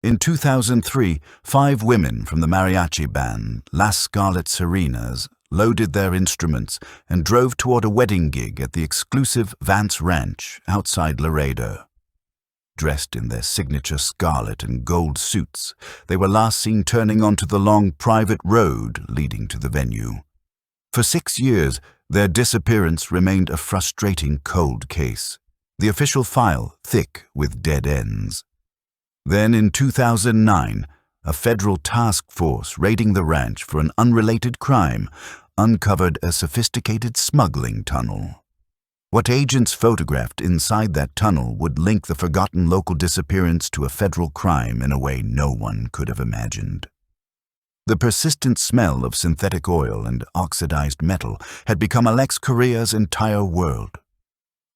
In 2003, 5 women from the mariachi band, Las Scarlet Serenas, loaded their instruments and drove toward a wedding gig at the exclusive Vance Ranch outside Laredo. Dressed in their signature scarlet and gold suits, they were last seen turning onto the long private road leading to the venue. For 6 years, their disappearance remained a frustrating cold case, the official file thick with dead ends. Then in 2009, a federal task force raiding the ranch for an unrelated crime uncovered a sophisticated smuggling tunnel. What agents photographed inside that tunnel would link the forgotten local disappearance to a federal crime in a way no one could have imagined. The persistent smell of synthetic oil and oxidized metal had become Alex Correa's entire world.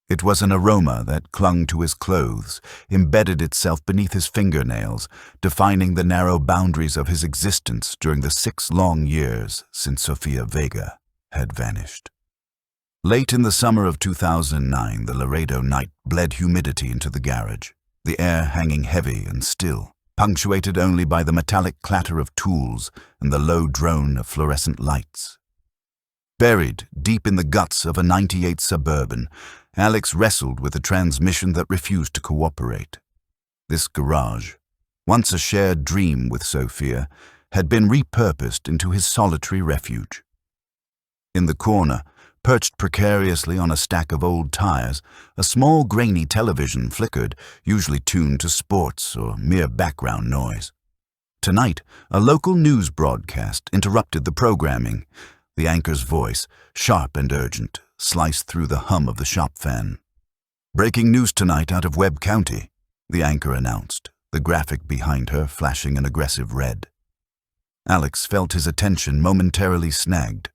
It was an aroma that clung to his clothes, embedded itself beneath his fingernails, defining the narrow boundaries of his existence during the 6 long years since Sofia Vega had vanished. Late in the summer of 2009, the Laredo night bled humidity into the garage, the air hanging heavy and still, punctuated only by the metallic clatter of tools and the low drone of fluorescent lights. Buried deep in the guts of a '98 Suburban, Alex wrestled with a transmission that refused to cooperate. This garage, once a shared dream with Sofia, had been repurposed into his solitary refuge. In the corner, perched precariously on a stack of old tires, a small grainy television flickered, usually tuned to sports or mere background noise. Tonight, a local news broadcast interrupted the programming. The anchor's voice, sharp and urgent, sliced through the hum of the shop fan. "Breaking news tonight out of Webb County," the anchor announced, the graphic behind her flashing an aggressive red. Alex felt his attention momentarily snagged.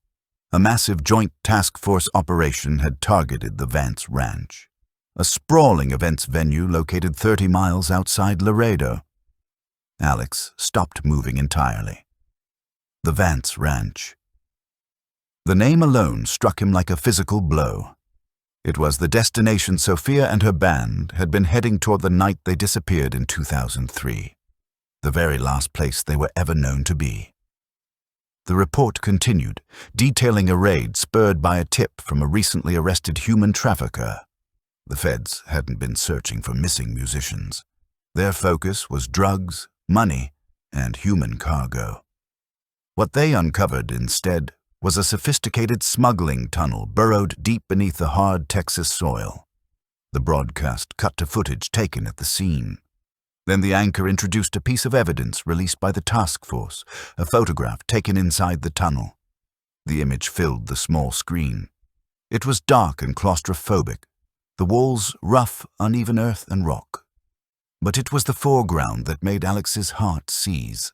A massive joint task force operation had targeted the Vance Ranch, a sprawling events venue located 30 miles outside Laredo. Alex stopped moving entirely. The Vance Ranch. The name alone struck him like a physical blow. It was the destination Sofia and her band had been heading toward the night they disappeared in 2003, the very last place they were ever known to be. The report continued, detailing a raid spurred by a tip from a recently arrested human trafficker. The feds hadn't been searching for missing musicians. Their focus was drugs, money, and human cargo. What they uncovered instead was a sophisticated smuggling tunnel burrowed deep beneath the hard Texas soil. The broadcast cut to footage taken at the scene. Then the anchor introduced a piece of evidence released by the task force, a photograph taken inside the tunnel. The image filled the small screen. It was dark and claustrophobic, the walls rough, uneven earth and rock. But it was the foreground that made Alex's heart seize.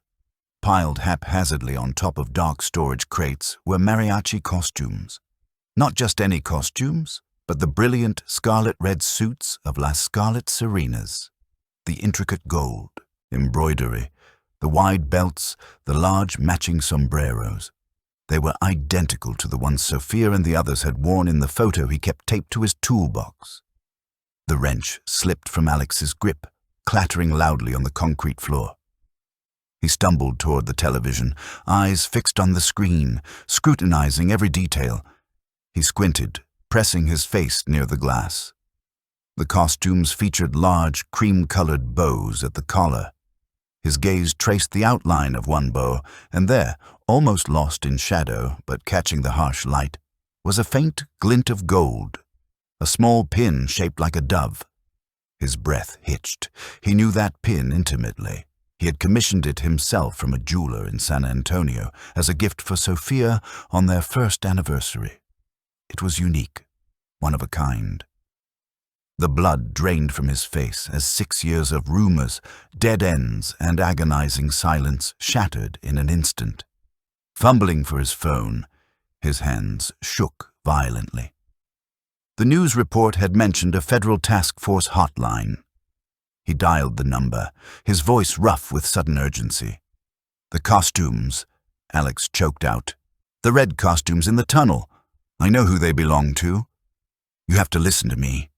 Piled haphazardly on top of dark storage crates were mariachi costumes. Not just any costumes, but the brilliant scarlet-red suits of Las Scarlet Serenas. The intricate gold, embroidery, the wide belts, the large matching sombreros. They were identical to the ones Sofia and the others had worn in the photo he kept taped to his toolbox. The wrench slipped from Alex's grip, clattering loudly on the concrete floor. He stumbled toward the television, eyes fixed on the screen, scrutinizing every detail. He squinted, pressing his face near the glass. The costumes featured large, cream-colored bows at the collar. His gaze traced the outline of one bow, and there, almost lost in shadow, but catching the harsh light, was a faint glint of gold, a small pin shaped like a dove. His breath hitched. He knew that pin intimately. He had commissioned it himself from a jeweler in San Antonio as a gift for Sofia on their first anniversary. It was unique, one of a kind. The blood drained from his face as 6 years of rumors, dead ends, and agonizing silence shattered in an instant. Fumbling for his phone, his hands shook violently. The news report had mentioned a federal task force hotline. He dialed the number, his voice rough with sudden urgency. "The costumes," Alex choked out. "The red costumes in the tunnel. I know who they belong to. You have to listen to me."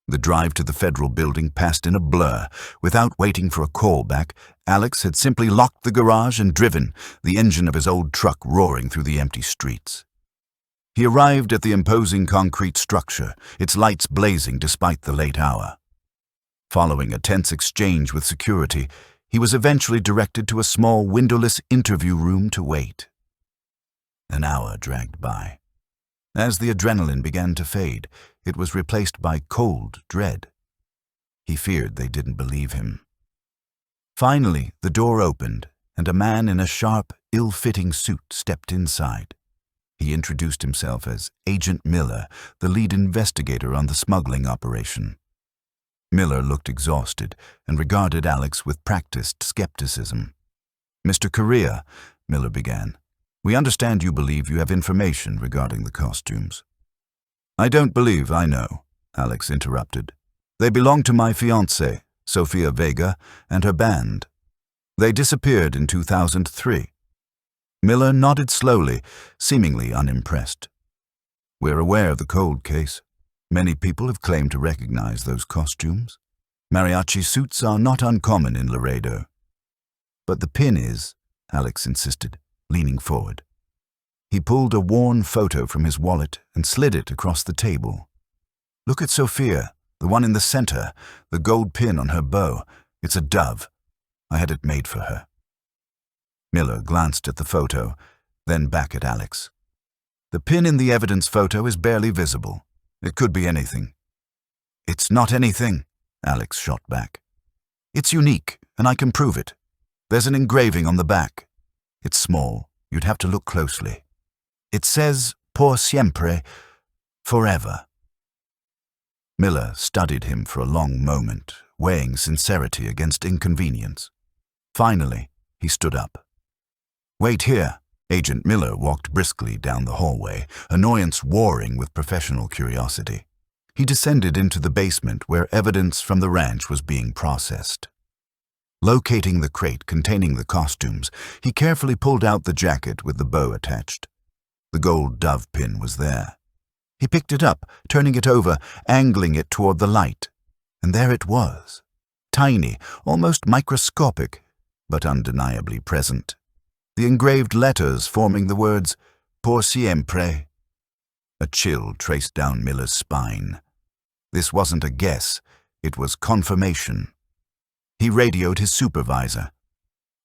The drive to the federal building passed in a blur. Without waiting for a call back, Alex had simply locked the garage and driven, the engine of his old truck roaring through the empty streets. He arrived at the imposing concrete structure, its lights blazing despite the late hour. Following a tense exchange with security, he was eventually directed to a small windowless interview room to wait. An hour dragged by. As the adrenaline began to fade, it was replaced by cold dread. He feared they didn't believe him. Finally, the door opened, and a man in a sharp, ill-fitting suit stepped inside. He introduced himself as Agent Miller, the lead investigator on the smuggling operation. Miller looked exhausted and regarded Alex with practiced skepticism. "Mr. Correa," Miller began, "we understand you believe you have information regarding the costumes." "I don't believe I know," Alex interrupted. "They belong to my fiancée, Sofia Vega, and her band. They disappeared in 2003. Miller nodded slowly, seemingly unimpressed. "We're aware of the cold case. Many people have claimed to recognize those costumes. Mariachi suits are not uncommon in Laredo." "But the pin is," Alex insisted, leaning forward. He pulled a worn photo from his wallet and slid it across the table. "Look at Sophia, the one in the center, the gold pin on her bow. It's a dove. I had it made for her." Miller glanced at the photo, then back at Alex. "The pin in the evidence photo is barely visible. It could be anything." "It's not anything," Alex shot back. "It's unique, and I can prove it. There's an engraving on the back. It's small. You'd have to look closely. It says, 'Por siempre,' forever." Miller studied him for a long moment, weighing sincerity against inconvenience. Finally, he stood up. "Wait here." Agent Miller walked briskly down the hallway, annoyance warring with professional curiosity. He descended into the basement where evidence from the ranch was being processed. Locating the crate containing the costumes, he carefully pulled out the jacket with the bow attached. The gold dove pin was there. He picked it up, turning it over, angling it toward the light. And there it was, tiny, almost microscopic, but undeniably present. The engraved letters forming the words, "Por siempre." A chill traced down Miller's spine. This wasn't a guess, it was confirmation. He radioed his supervisor.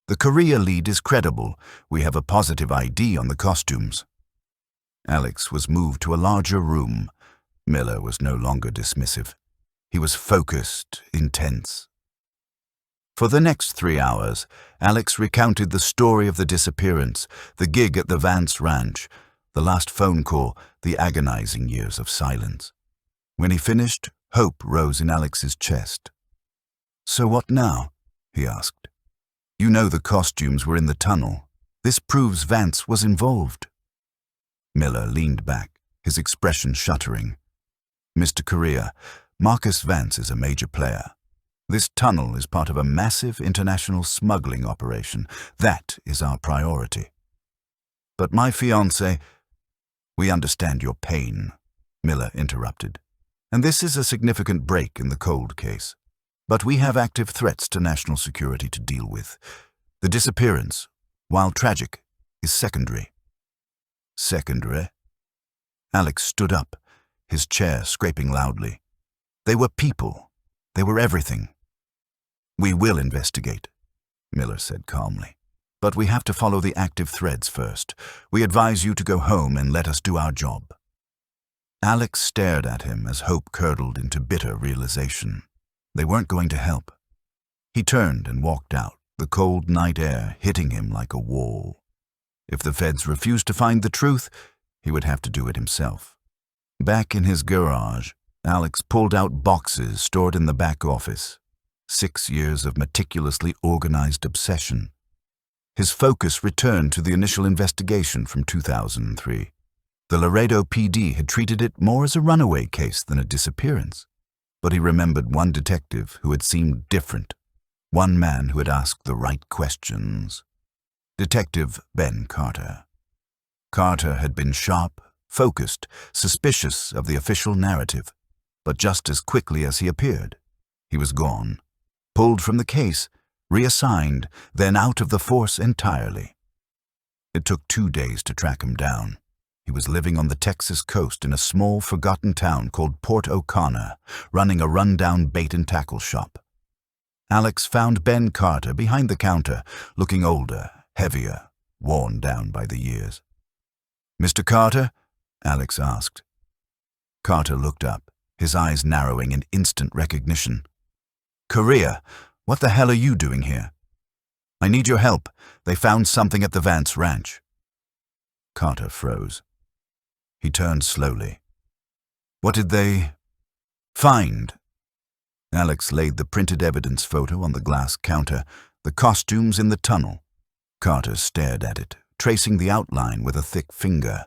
"The Korea lead is credible. We have a positive ID on the costumes." Alex was moved to a larger room. Miller was no longer dismissive. He was focused, intense. For the next 3 hours, Alex recounted the story of the disappearance, the gig at the Vance Ranch, the last phone call, the agonizing years of silence. When he finished, hope rose in Alex's chest. "So what now?" he asked. "You know the costumes were in the tunnel. This proves Vance was involved." Miller leaned back, his expression shuddering. "Mr. Correa, Marcus Vance is a major player. This tunnel is part of a massive international smuggling operation. That is our priority. But my fiancé—" "We understand your pain," Miller interrupted. "And this is a significant break in the cold case. But we have active threats to national security to deal with. The disappearance, while tragic, is secondary." "Secondary?" Alex stood up, his chair scraping loudly. "They were people. They were everything." "We will investigate," Miller said calmly. "But we have to follow the active threads first. We advise you to go home and let us do our job." Alex stared at him as hope curdled into bitter realization. They weren't going to help. He turned and walked out, the cold night air hitting him like a wall. If the feds refused to find the truth, he would have to do it himself. Back in his garage, Alex pulled out boxes stored in the back office. 6 years of meticulously organized obsession. His focus returned to the initial investigation from 2003. The Laredo PD had treated it more as a runaway case than a disappearance. But he remembered one detective who had seemed different, one man who had asked the right questions. Detective Ben Carter. Carter had been sharp, focused, suspicious of the official narrative. but just as quickly as he appeared, he was gone, pulled from the case, reassigned, then out of the force entirely. It took 2 days to track him down. He was living on the Texas coast in a small, forgotten town called Port O'Connor, running a run-down bait-and-tackle shop. Alex found Ben Carter behind the counter, looking older, heavier, worn down by the years. "Mr. Carter?" Alex asked. Carter looked up, his eyes narrowing in instant recognition. "Korea, what the hell are you doing here?" "I need your help. They found something at the Vance ranch." Carter froze. He turned slowly. "What did they find?" Alex laid the printed evidence photo on the glass counter, the costumes in the tunnel. Carter stared at it, tracing the outline with a thick finger.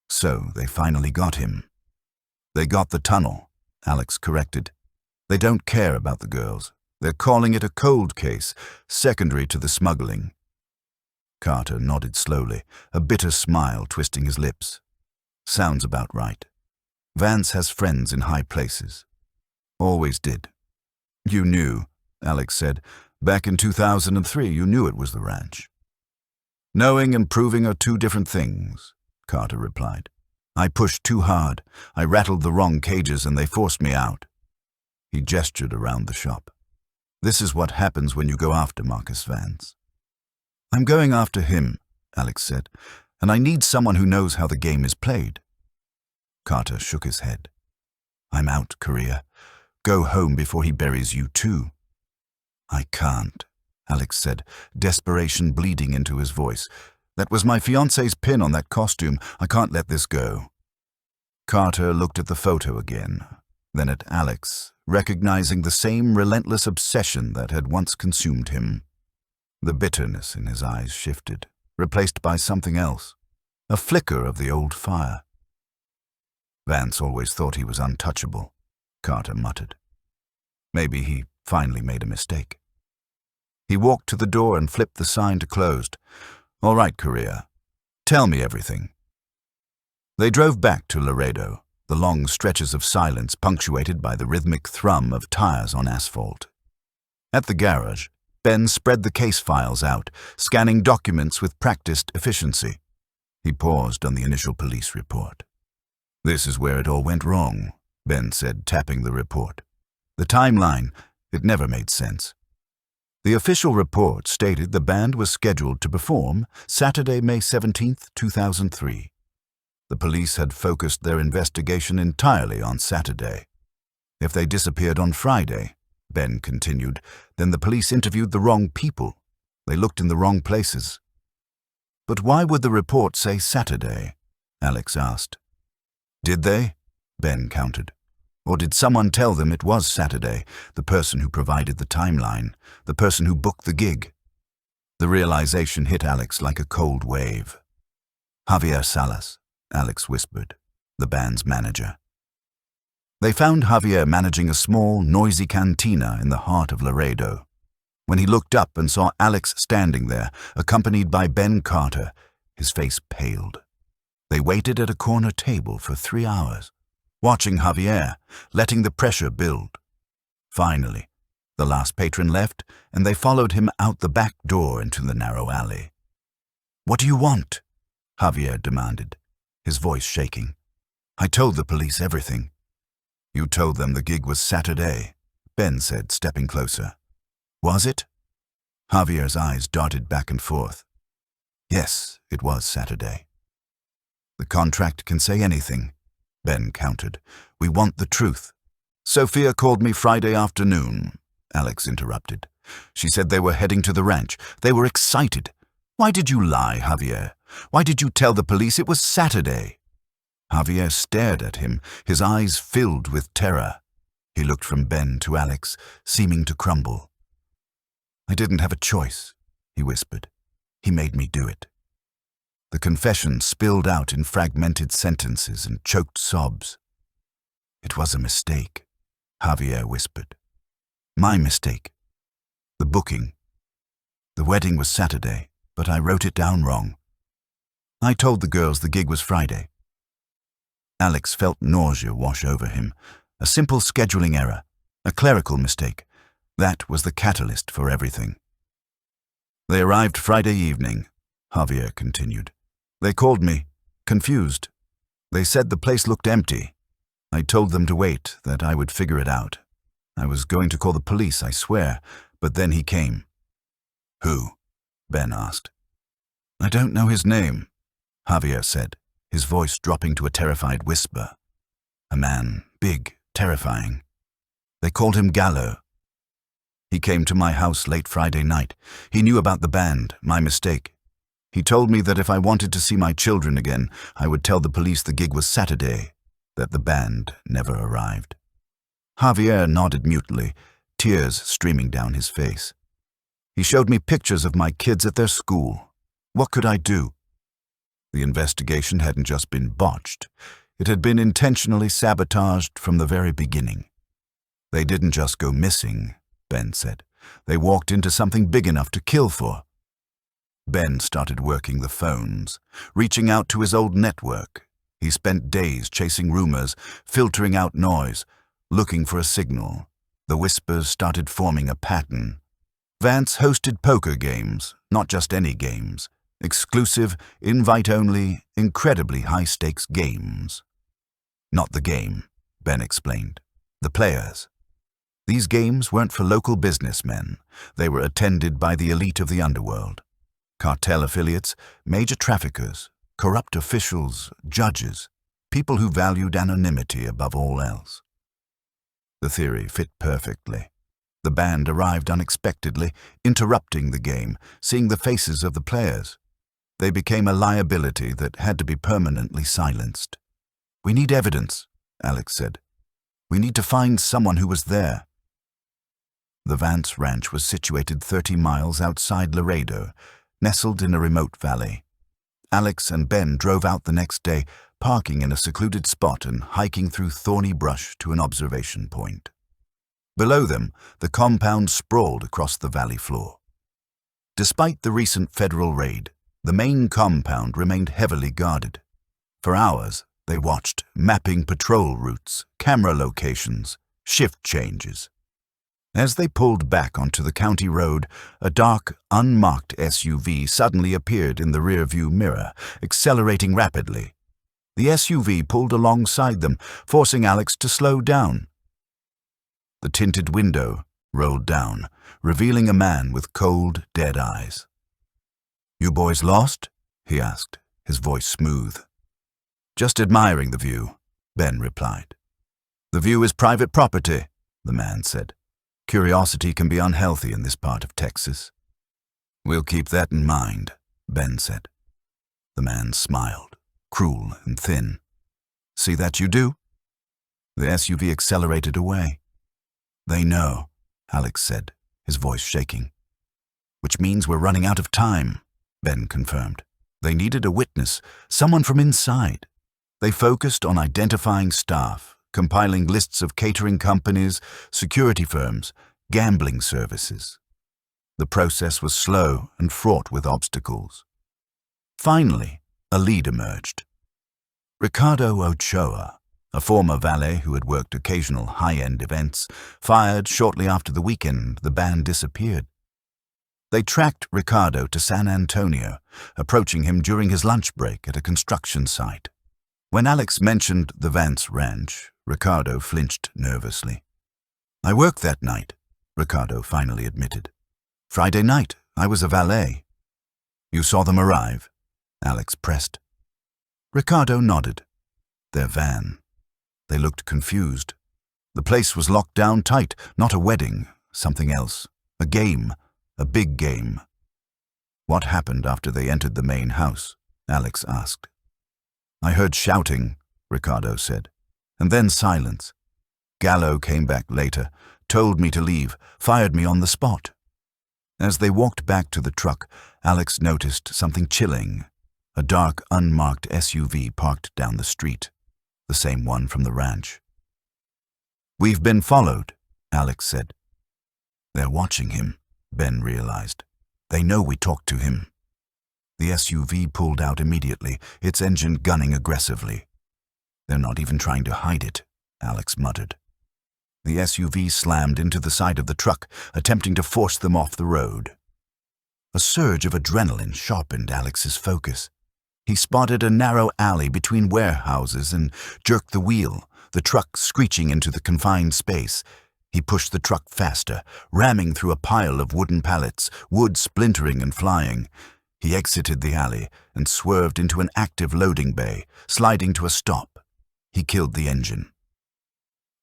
So they finally got him. "They got the tunnel," Alex corrected. "They don't care about the girls. They're calling it a cold case, secondary to the smuggling." Carter nodded slowly, a bitter smile twisting his lips. "Sounds about right. Vance has friends in high places. Always did." "You knew," Alex said. "Back in 2003, you knew it was the ranch." "Knowing and proving are two different things," Carter replied. "I pushed too hard. I rattled the wrong cages and they forced me out." He gestured around the shop. "This is what happens when you go after Marcus Vance." "I'm going after him," Alex said, "and I need someone who knows how the game is played." Carter shook his head. "I'm out, Korea. Go home before he buries you too." "I can't," Alex said, desperation bleeding into his voice. "That was my fiancé's pin on that costume. I can't let this go." Carter looked at the photo again, then at Alex, recognizing the same relentless obsession that had once consumed him. The bitterness in his eyes shifted, replaced by something else, a flicker of the old fire. "Vance always thought he was untouchable," Carter muttered. Maybe he finally made a mistake. He walked to the door and flipped the sign to closed. "All right, Korea. Tell me everything." They drove back to Laredo, the long stretches of silence punctuated by the rhythmic thrum of tires on asphalt. At the garage, Ben spread the case files out, scanning documents with practiced efficiency. He paused on the initial police report. "This is where it all went wrong," Ben said, tapping the report. "The timeline, it never made sense." The official report stated the band was scheduled to perform Saturday, May 17th, 2003. The police had focused their investigation entirely on Saturday. If they disappeared on Friday, Ben continued, then the police interviewed the wrong people. They looked in the wrong places. "But why would the report say Saturday?" Alex asked. "Did they?" Ben countered. "Or did someone tell them it was Saturday, the person who provided the timeline, the person who booked the gig?" The realization hit Alex like a cold wave. "Javier Salas," Alex whispered, the band's manager. They found Javier managing a small, noisy cantina in the heart of Laredo. When he looked up and saw Alex standing there, accompanied by Ben Carter, his face paled. They waited at a corner table for 3 hours, watching Javier, letting the pressure build. Finally, the last patron left, and they followed him out the back door into the narrow alley. "What do you want?" Javier demanded, his voice shaking. "I told the police everything." "You told them the gig was Saturday," Ben said, stepping closer. "Was it?" Javier's eyes darted back and forth. "Yes, it was Saturday." "The contract can say anything," Ben countered. "We want the truth." "Sophia called me Friday afternoon," Alex interrupted. "She said they were heading to the ranch. They were excited. Why did you lie, Javier? Why did you tell the police it was Saturday?" Javier stared at him, his eyes filled with terror. He looked from Ben to Alex, seeming to crumble. "I didn't have a choice," he whispered. "He made me do it." The confession spilled out in fragmented sentences and choked sobs. "It was a mistake," Javier whispered. "My mistake. The booking. The wedding was Saturday, but I wrote it down wrong. I told the girls the gig was Friday." Alex felt nausea wash over him, A simple scheduling error, a clerical mistake. That was the catalyst for everything. They arrived Friday evening, Javier continued. They called me, confused. They said the place looked empty. I told them to wait, that I would figure it out. I was going to call the police, I swear, but then he came. Who? Ben asked. I don't know his name, Javier said, his voice dropping to a terrified whisper. A man, big, terrifying. They called him Gallo. He came to my house late Friday night. He knew about the band, my mistake. He told me that if I wanted to see my children again, I would tell the police the gig was Saturday, that the band never arrived. Javier nodded mutely, tears streaming down his face. He showed me pictures of my kids at their school. What could I do? The investigation hadn't just been botched. It had been intentionally sabotaged from the very beginning. They didn't just go missing, Ben said. They walked into something big enough to kill for. Ben started working the phones, reaching out to his old network. He spent days chasing rumors, filtering out noise, looking for a signal. The whispers started forming a pattern. Vance hosted poker games, not just any games. Exclusive, invite-only, incredibly high-stakes games. Not the game, Ben explained. The players. These games weren't for local businessmen. They were attended by the elite of the underworld. Cartel affiliates, major traffickers, corrupt officials, judges, people who valued anonymity above all else. The theory fit perfectly. The band arrived unexpectedly, interrupting the game, seeing the faces of the players. They became a liability that had to be permanently silenced. We need evidence, Alex said. We need to find someone who was there. The Vance Ranch was situated 30 miles outside Laredo, nestled in a remote valley. Alex and Ben drove out the next day, parking in a secluded spot and hiking through thorny brush to an observation point. Below them, the compound sprawled across the valley floor. Despite the recent federal raid, the main compound remained heavily guarded. For hours, they watched, mapping patrol routes, camera locations, shift changes. As they pulled back onto the county road, a dark, unmarked SUV suddenly appeared in the rearview mirror, accelerating rapidly. The SUV pulled alongside them, forcing Alex to slow down. The tinted window rolled down, revealing a man with cold, dead eyes. "You boys lost?" he asked, his voice smooth. "Just admiring the view," Ben replied. "The view is private property," the man said. "Curiosity can be unhealthy in this part of Texas." "We'll keep that in mind," Ben said. The man smiled, cruel and thin. "See that you do?" The SUV accelerated away. "They know," Alex said, his voice shaking. "Which means we're running out of time," Ben confirmed. They needed a witness, someone from inside. They focused on identifying staff, compiling lists of catering companies, security firms, gambling services. The process was slow and fraught with obstacles. Finally, a lead emerged. Ricardo Ochoa, a former valet who had worked occasional high-end events, fired shortly after the weekend the band disappeared. They tracked Ricardo to San Antonio, approaching him during his lunch break at a construction site. When Alex mentioned the Vance Ranch, Ricardo flinched nervously. "I worked that night," Ricardo finally admitted. "Friday night, I was a valet." "You saw them arrive?" Alex pressed. Ricardo nodded. Their van. They looked confused. The place was locked down tight, not a wedding, something else. A game, a big game. "What happened after they entered the main house?" Alex asked. "I heard shouting," Ricardo said, and then silence. "Gallo came back later, told me to leave, fired me on the spot." As they walked back to the truck, Alex noticed something chilling. A dark, unmarked SUV parked down the street, the same one from the ranch. "We've been followed," Alex said. "They're watching him," Ben realized. "They know we talked to him." The SUV pulled out immediately, its engine gunning aggressively. "They're not even trying to hide it," Alex muttered. The SUV slammed into the side of the truck, attempting to force them off the road. A surge of adrenaline sharpened Alex's focus. He spotted a narrow alley between warehouses and jerked the wheel, the truck screeching into the confined space. He pushed the truck faster, ramming through a pile of wooden pallets, wood splintering and flying. He exited the alley and swerved into an active loading bay, sliding to a stop. He killed the engine.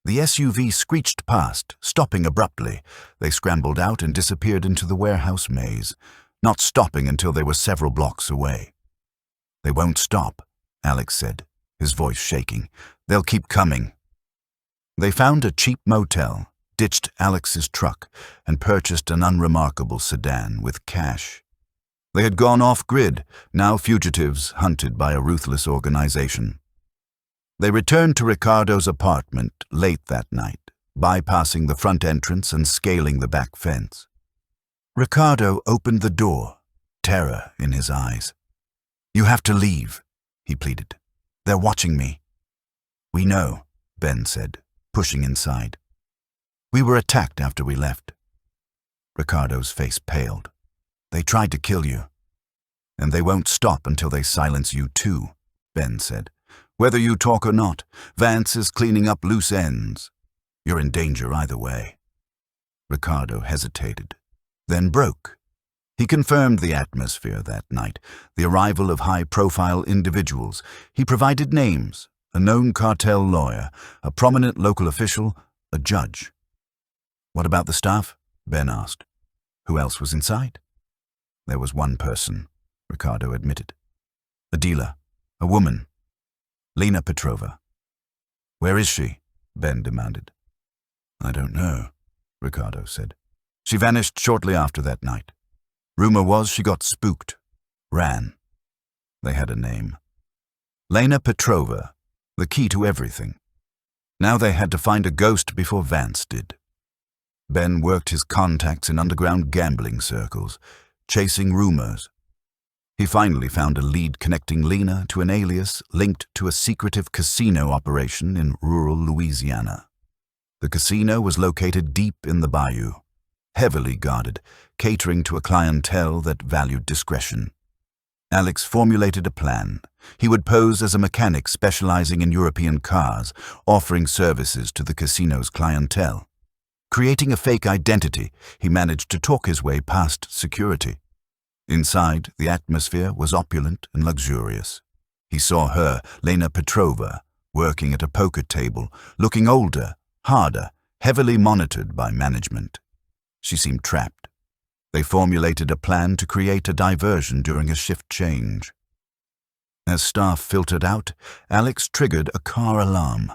The SUV screeched past, stopping abruptly. They scrambled out and disappeared into the warehouse maze, not stopping until they were several blocks away. "They won't stop," Alex said, his voice shaking. "They'll keep coming." They found a cheap motel, ditched Alex's truck, and purchased an unremarkable sedan with cash. They had gone off-grid, now fugitives hunted by a ruthless organization. They returned to Ricardo's apartment late that night, bypassing the front entrance and scaling the back fence. Ricardo opened the door, terror in his eyes. "You have to leave," he pleaded. "They're watching me." "We know," Ben said, pushing inside. "We were attacked after we left." Ricardo's face paled. "They tried to kill you." "And they won't stop until they silence you too," Ben said. "Whether you talk or not, Vance is cleaning up loose ends. You're in danger either way." Ricardo hesitated, then broke. He confirmed the atmosphere that night, the arrival of high-profile individuals. He provided names, a known cartel lawyer, a prominent local official, a judge. "What about the staff?" Ben asked. "Who else was inside?" "There was one person," Ricardo admitted. "A dealer, a woman. Lena Petrova." "Where is she?" Ben demanded. "I don't know," Ricardo said. "She vanished shortly after that night. Rumor was she got spooked, ran." They had a name. Lena Petrova, the key to everything. Now they had to find a ghost before Vance did. Ben worked his contacts in underground gambling circles, chasing rumors. He finally found a lead connecting Lena to an alias linked to a secretive casino operation in rural Louisiana. The casino was located deep in the bayou, heavily guarded, catering to a clientele that valued discretion. Alex formulated a plan. He would pose as a mechanic specializing in European cars, offering services to the casino's clientele. Creating a fake identity, he managed to talk his way past security. Inside, the atmosphere was opulent and luxurious. He saw her, Lena Petrova, working at a poker table, looking older, harder, heavily monitored by management. She seemed trapped. They formulated a plan to create a diversion during a shift change. As staff filtered out, Alex triggered a car alarm.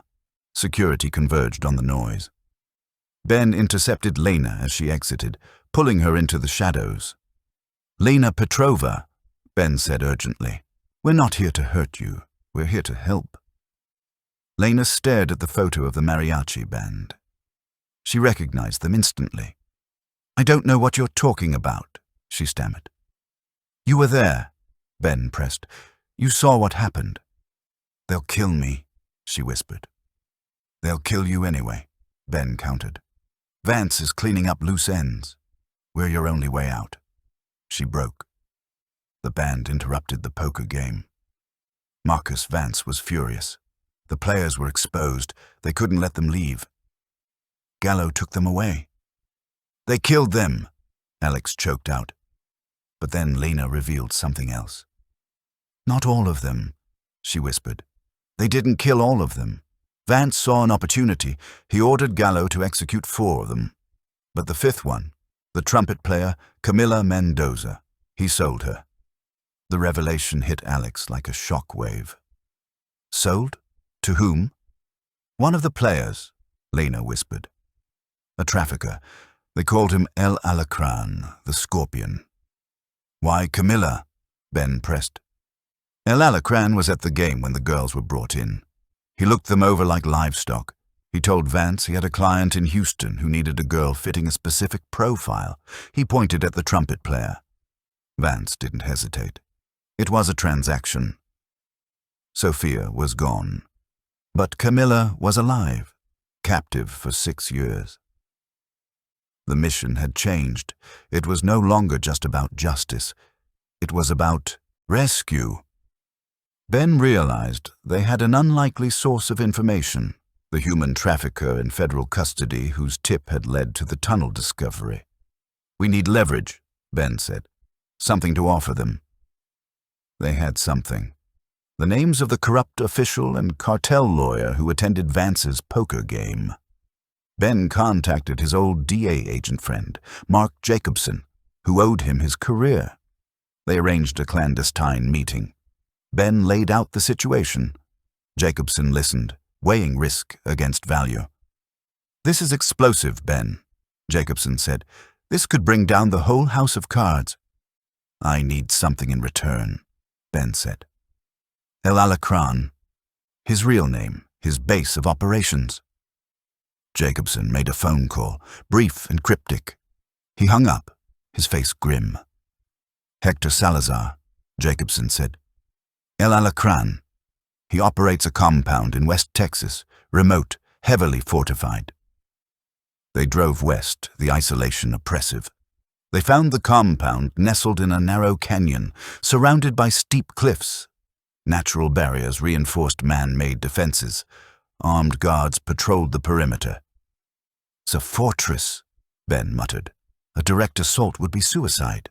Security converged on the noise. Ben intercepted Lena as she exited, pulling her into the shadows. "Lena Petrova," Ben said urgently. "We're not here to hurt you. We're here to help." Lena stared at the photo of the Mariachi band. She recognized them instantly. "I don't know what you're talking about," she stammered. "You were there," Ben pressed. "You saw what happened." "They'll kill me," she whispered. "They'll kill you anyway," Ben countered. "Vance is cleaning up loose ends. We're your only way out." She broke. The band interrupted the poker game. Marcus Vance was furious. The players were exposed. They couldn't let them leave. Gallo took them away. "They killed them," Alex choked out. But then Lena revealed something else. "Not all of them," she whispered. "They didn't kill all of them. Vance saw an opportunity. He ordered Gallo to execute 4 of them. But the 5th one, the trumpet player, Camila Mendoza, he sold her." The revelation hit Alex like a shock wave. "Sold? To whom?" "One of the players," Lena whispered. "A trafficker. They called him El Alacran, the Scorpion." "Why Camila?" Ben pressed. El Alacran was at the game when the girls were brought in. He looked them over like livestock. He told Vance he had a client in Houston who needed a girl fitting a specific profile. He pointed at the trumpet player. Vance didn't hesitate. It was a transaction. Sophia was gone. But Camilla was alive. captive for 6 years. The mission had changed. It was no longer just about justice. It was about rescue. Ben realized they had an unlikely source of information, the human trafficker in federal custody whose tip had led to the tunnel discovery. "We need leverage," Ben said. "Something to offer them." They had something. The names of the corrupt official and cartel lawyer who attended Vance's poker game. Ben contacted his old DA agent friend, Mark Jacobson, who owed him his career. They arranged a clandestine meeting. Ben laid out the situation. Jacobson listened, weighing risk against value. "This is explosive, Ben," Jacobson said. "This could bring down the whole house of cards." "I need something in return," Ben said. El Alacran, his real name, his base of operations. Jacobson made a phone call, brief and cryptic. He hung up, his face grim. "Hector Salazar," Jacobson said. "El Alacran. He operates a compound in West Texas, remote, heavily fortified." They drove west, the isolation oppressive. They found the compound nestled in a narrow canyon, surrounded by steep cliffs. Natural barriers reinforced man-made defenses. Armed guards patrolled the perimeter. "It's a fortress," Ben muttered. "A direct assault would be suicide."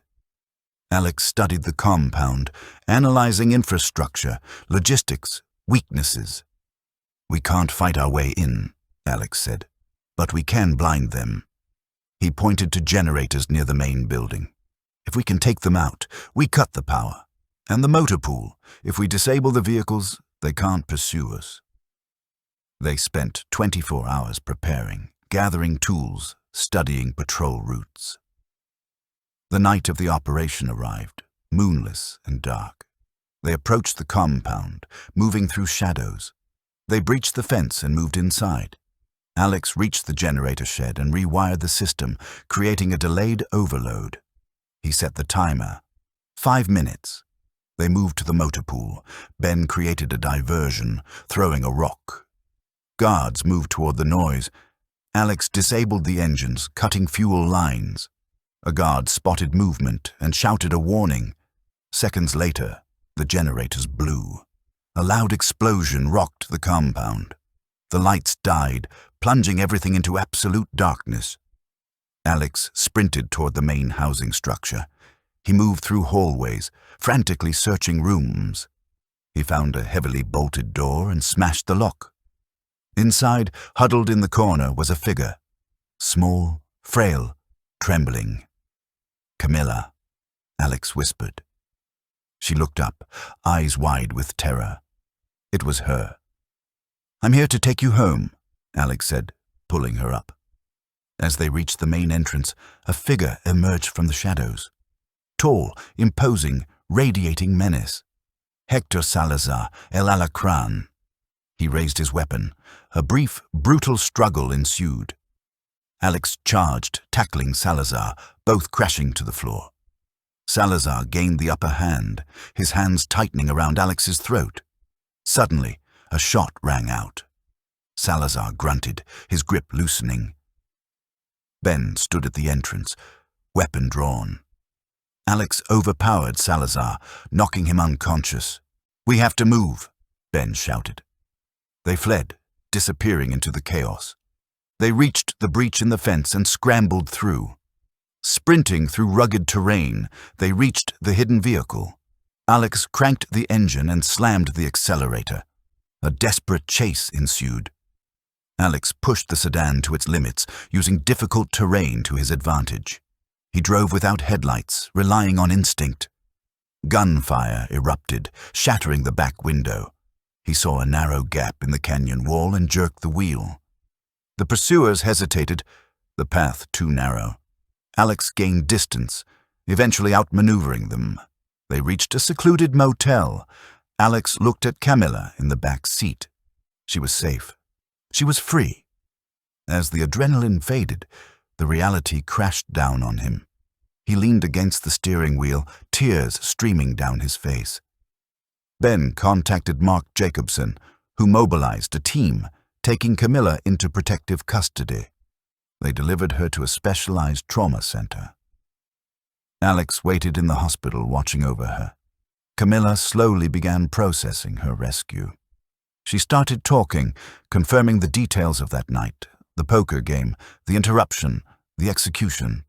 Alex studied the compound, analyzing infrastructure, logistics, weaknesses. "We can't fight our way in," Alex said, "but we can blind them." He pointed to generators near the main building. "If we can take them out, we cut the power. And the motor pool. If we disable the vehicles, they can't pursue us." They spent 24 hours preparing, gathering tools, studying patrol routes. The night of the operation arrived, moonless and dark. They approached the compound, moving through shadows. They breached the fence and moved inside. Alex reached the generator shed and rewired the system, creating a delayed overload. He set the timer. 5 minutes. They moved to the motor pool. Ben created a diversion, throwing a rock. Guards moved toward the noise. Alex disabled the engines, cutting fuel lines. A guard spotted movement and shouted a warning. Seconds later, the generators blew. A loud explosion rocked the compound. The lights died, plunging everything into absolute darkness. Alex sprinted toward the main housing structure. He moved through hallways, frantically searching rooms. He found a heavily bolted door and smashed the lock. Inside, huddled in the corner, was a figure. Small, frail, trembling. "Camilla," Alex whispered. She looked up, eyes wide with terror. It was her. "I'm here to take you home," Alex said, pulling her up. As they reached the main entrance, a figure emerged from the shadows. Tall, imposing, radiating menace. Hector Salazar, El Alacran. He raised his weapon. A brief, brutal struggle ensued. Alex charged, tackling Salazar, both crashing to the floor. Salazar gained the upper hand, his hands tightening around Alex's throat. Suddenly, a shot rang out. Salazar grunted, his grip loosening. Ben stood at the entrance, weapon drawn. Alex overpowered Salazar, knocking him unconscious. "We have to move," Ben shouted. They fled, disappearing into the chaos. They reached the breach in the fence and scrambled through. Sprinting through rugged terrain, they reached the hidden vehicle. Alex cranked the engine and slammed the accelerator. A desperate chase ensued. Alex pushed the sedan to its limits, using difficult terrain to his advantage. He drove without headlights, relying on instinct. Gunfire erupted, shattering the back window. He saw a narrow gap in the canyon wall and jerked the wheel. The pursuers hesitated, the path too narrow. Alex gained distance, eventually outmaneuvering them. They reached a secluded motel. Alex looked at Camilla in the back seat. She was safe. She was free. As the adrenaline faded, the reality crashed down on him. He leaned against the steering wheel, tears streaming down his face. Ben contacted Mark Jacobson, who mobilized a team. taking Camilla into protective custody. They delivered her to a specialized trauma center. Alex waited in the hospital watching over her. Camilla slowly began processing her rescue. She started talking, confirming the details of that night, the poker game, the interruption, the execution.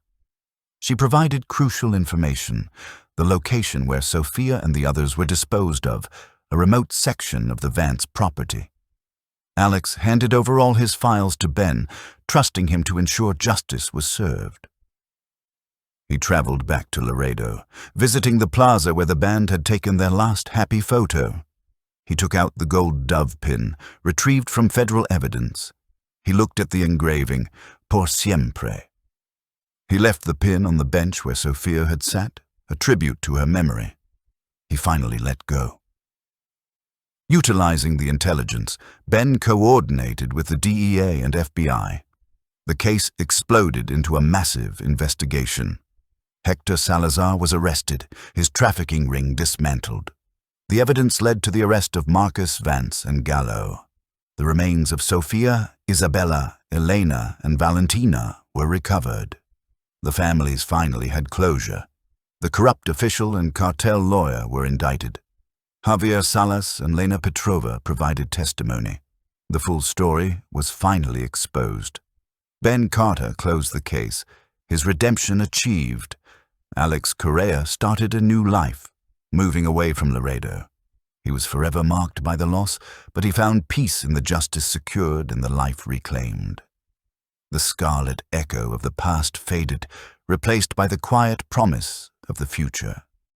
She provided crucial information, the location where Sophia and the others were disposed of, a remote section of the Vance property. Alex handed over all his files to Ben, trusting him to ensure justice was served. He traveled back to Laredo, visiting the plaza where the band had taken their last happy photo. He took out the gold dove pin, retrieved from federal evidence. He looked at the engraving, Por Siempre. He left the pin on the bench where Sophia had sat, a tribute to her memory. He finally let go. Utilizing the intelligence, Ben coordinated with the DEA and FBI. The case exploded into a massive investigation. Hector Salazar was arrested, his trafficking ring dismantled. The evidence led to the arrest of Marcus, Vance, and Gallo. The remains of Sophia, Isabella, Elena, and Valentina were recovered. The families finally had closure. The corrupt official and cartel lawyer were indicted. Javier Salas and Lena Petrova provided testimony. The full story was finally exposed. Ben Carter closed the case, his redemption achieved. Alex Correa started a new life, moving away from Laredo. He was forever marked by the loss, but he found peace in the justice secured and the life reclaimed. The scarlet echo of the past faded, replaced by the quiet promise of the future.